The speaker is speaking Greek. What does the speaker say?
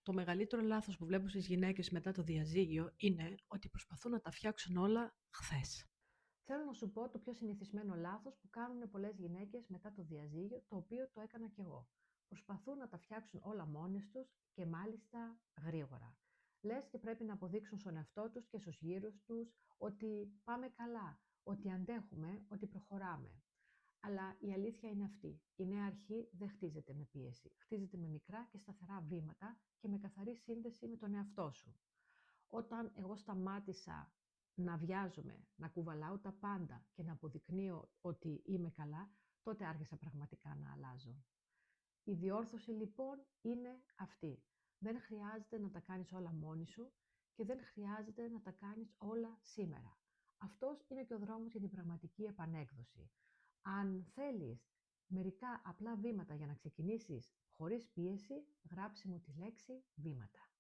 Το μεγαλύτερο λάθος που βλέπω στις γυναίκες μετά το διαζύγιο είναι ότι προσπαθούν να τα φτιάξουν όλα χθες. Θέλω να σου πω το πιο συνηθισμένο λάθος που κάνουν πολλές γυναίκες μετά το διαζύγιο, το οποίο το έκανα κι εγώ. Προσπαθούν να τα φτιάξουν όλα μόνες τους και μάλιστα γρήγορα. Λες και πρέπει να αποδείξουν στον εαυτό τους και στους γύρους τους ότι πάμε καλά, ότι αντέχουμε, ότι προχωράμε. Αλλά η αλήθεια είναι αυτή. Η νέα αρχή δεν χτίζεται με πίεση. Χτίζεται με μικρά και σταθερά βήματα και με καθαρή σύνδεση με τον εαυτό σου. Όταν εγώ σταμάτησα να βιάζομαι, να κουβαλάω τα πάντα και να αποδεικνύω ότι είμαι καλά, τότε άρχισα πραγματικά να αλλάζω. Η διόρθωση λοιπόν είναι αυτή. Δεν χρειάζεται να τα κάνεις όλα μόνη σου και δεν χρειάζεται να τα κάνεις όλα σήμερα. Αυτός είναι και ο δρόμος για την πραγματική επανέκδοση. Αν θέλεις μερικά απλά βήματα για να ξεκινήσεις χωρίς πίεση, γράψε μου τη λέξη βήματα.